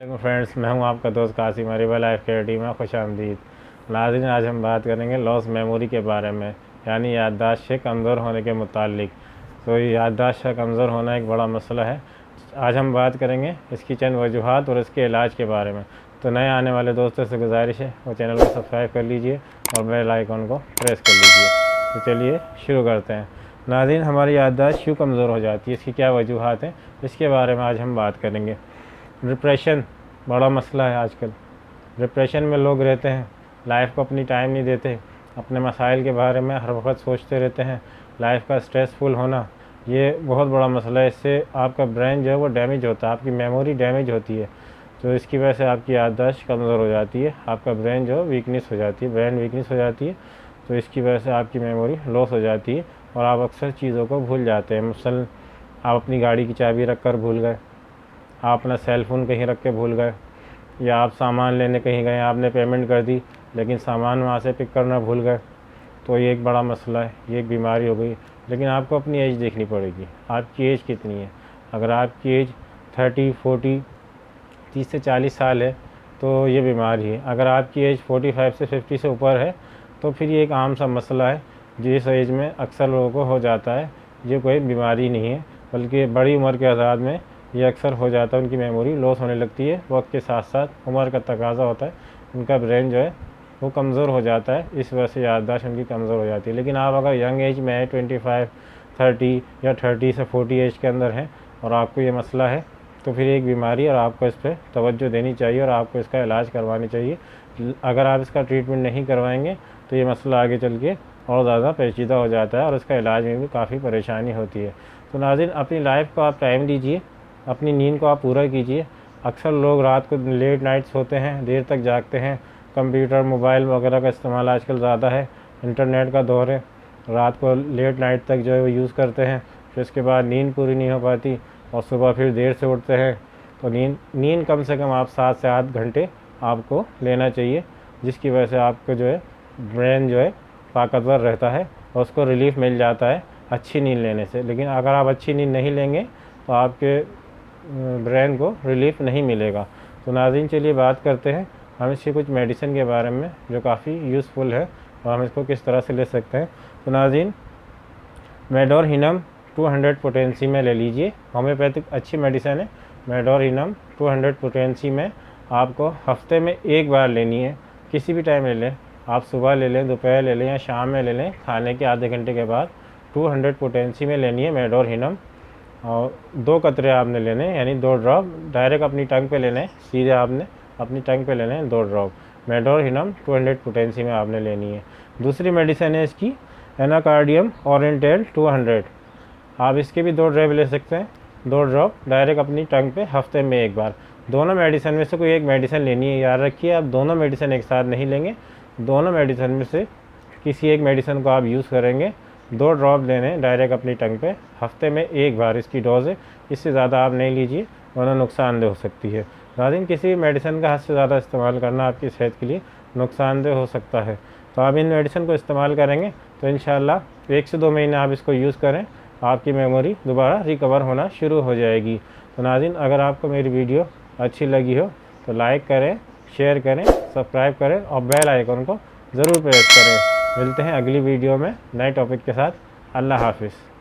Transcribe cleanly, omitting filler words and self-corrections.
Friends, मैं हूं आपका दोस्त कासिम अरीबा लाइफ केयर में खुशामदीद। नाज़रीन, आज हम बात करेंगे लॉस मेमोरी के बारे में, यानी याददाश्त के कमज़ोर होने के मुतालिक। तो याददाश्त का कमज़ोर होना एक बड़ा मसला है। आज हम बात करेंगे इसकी चंद वजूहात और इसके इलाज के बारे में। तो नए आने वाले दोस्तों से गुजारिश है वो चैनल को सब्सक्राइब कर लीजिए और बेल आइकन को प्रेस कर लीजिए। तो चलिए शुरू करते हैं। नाज़रीन, हमारी याददाश्त क्यों कमज़ोर हो जाती है, इसकी क्या वजूहात हैं, इसके बारे में आज हम बात करेंगे। डिप्रेशन बड़ा मसला है आजकल। डिप्रेशन में लोग रहते हैं, लाइफ को अपनी टाइम नहीं देते, अपने मसाइल के बारे में हर वक्त सोचते रहते हैं। लाइफ का स्ट्रेसफुल होना ये बहुत बड़ा मसला है। इससे आपका ब्रेन जो है वो डैमेज होता है, आपकी मेमोरी डैमेज होती है। तो इसकी वजह से आपकी याददाश्त कमज़ोर हो जाती है, आपका ब्रेन जो वीकनेस हो जाती है, ब्रेन वीकनेस हो जाती है। तो इसकी वजह से आपकी मेमोरी लॉस हो जाती है और आप अक्सर चीज़ों को भूल जाते हैं। मसलन आप अपनी गाड़ी की चाबी रख कर भूल गए, आप अपना सेल फ़ोन कहीं रख के भूल गए, या आप सामान लेने कहीं गए, आपने पेमेंट कर दी लेकिन सामान वहाँ से पिक करना भूल गए। तो ये एक बड़ा मसला है, ये एक बीमारी हो गई। लेकिन आपको अपनी एज देखनी पड़ेगी, आपकी एज कितनी है। अगर आपकी एज 30, 40, 30 से 40 साल है तो ये बीमारी है। अगर आपकी एज 45 से 50 से ऊपर है तो फिर ये एक आम सा मसला है, जिस एज में अक्सर लोगों को हो जाता है। ये कोई बीमारी नहीं है, बल्कि बड़ी उम्र के आज़ाद में ये अक्सर हो जाता है। उनकी मेमोरी लॉस होने लगती है, वक्त के साथ साथ उम्र का तकाजा होता है, उनका ब्रेन जो है वो कमज़ोर हो जाता है। इस वजह से याददाश्त उनकी कमज़ोर हो जाती है। लेकिन आप अगर यंग एज में है, 25, 30 या 30 से 40 एज के अंदर हैं और आपको ये मसला है तो फिर एक बीमारी और आपको इस पर तवज्जो देनी चाहिए और आपको इसका इलाज करवानी चाहिए। अगर आप इसका ट्रीटमेंट नहीं करवाएंगे तो ये मसला आगे चल के और ज़्यादा पेचीदा हो जाता है और इसका इलाज में भी काफ़ी परेशानी होती है। तो नाज़रीन, अपनी लाइफ को आप टाइम दीजिए, अपनी नींद को आप पूरा कीजिए। अक्सर लोग रात को लेट नाइट सोते हैं, देर तक जागते हैं। कंप्यूटर, मोबाइल वगैरह का इस्तेमाल आजकल ज़्यादा है, इंटरनेट का दौर है। रात को लेट नाइट तक जो है वो यूज़ करते हैं, फिर उसके बाद नींद पूरी नहीं हो पाती और सुबह फिर देर से उठते हैं। तो नींद कम से कम आप 7 से 8 घंटे आपको लेना चाहिए, जिसकी वजह से आपको जो है ब्रेन जो है ताकतवर रहता है और उसको रिलीफ मिल जाता है अच्छी नींद लेने से। लेकिन अगर आप अच्छी नींद नहीं लेंगे तो आपके ब्रेन को रिलीफ नहीं मिलेगा। तो नाज़रीन, चलिए बात करते हैं हम इसकी कुछ मेडिसिन के बारे में जो काफ़ी यूज़फुल है और हम इसको किस तरह से ले सकते हैं। तो नाज़रीन, मेडोरहिनम 200 पोटेंसी में ले लीजिए। होम्योपैथिक अच्छी मेडिसिन है। मेडोरहिनम 200 पोटेंसी में आपको हफ्ते में एक बार लेनी है, किसी भी टाइम ले लें। आप सुबह ले लें, दोपहर ले लें या शाम में ले लें, खाने के आधे घंटे के बाद 200 पोटेंसी में लेनी है मेडोरहिनम। और 2 कतरे आपने लेने हैं, यानी 2 ड्रॉप डायरेक्ट अपनी टंग पे लेने हैं, सीधे आपने अपनी टंग पे लेने हैं 2 ड्रॉप मेडोरहिनम 200 पोटेंसी में आपने लेनी है। दूसरी मेडिसिन है इसकी एनाकार्डियम ओरिएंटेल 200। आप इसके भी 2 ड्रॉप ले सकते हैं, 2 ड्रॉप डायरेक्ट अपनी टंग पे हफ्ते में एक बार। दोनों मेडिसिन में से कोई एक मेडिसिन लेनी है, याद रखिए। आप दोनों मेडिसिन एक साथ नहीं लेंगे, दोनों मेडिसिन में से किसी एक मेडिसिन को आप यूज़ करेंगे। 2 ड्रॉप लेने डायरेक्ट अपनी टंग पे, हफ्ते में एक बार इसकी डोज है। इससे ज़्यादा आप नहीं लीजिए वरना नुकसानदेह हो सकती है। नाज़रीन, किसी भी मेडिसिन का हद से ज़्यादा इस्तेमाल करना आपकी सेहत के लिए नुकसानदेह हो सकता है। तो आप इन मेडिसिन को इस्तेमाल करेंगे तो इंशाल्लाह 1 से 2 महीने आप इसको यूज़ करें, आपकी मेमोरी दोबारा रिकवर होना शुरू हो जाएगी। तो नाज़रीन, अगर आपको मेरी वीडियो अच्छी लगी हो तो लाइक करें, शेयर करें, सब्सक्राइब करें और बेल आइकन को ज़रूर प्रेस करें। मिलते हैं अगली वीडियो में नए टॉपिक के साथ। अल्लाह हाफ़िज़।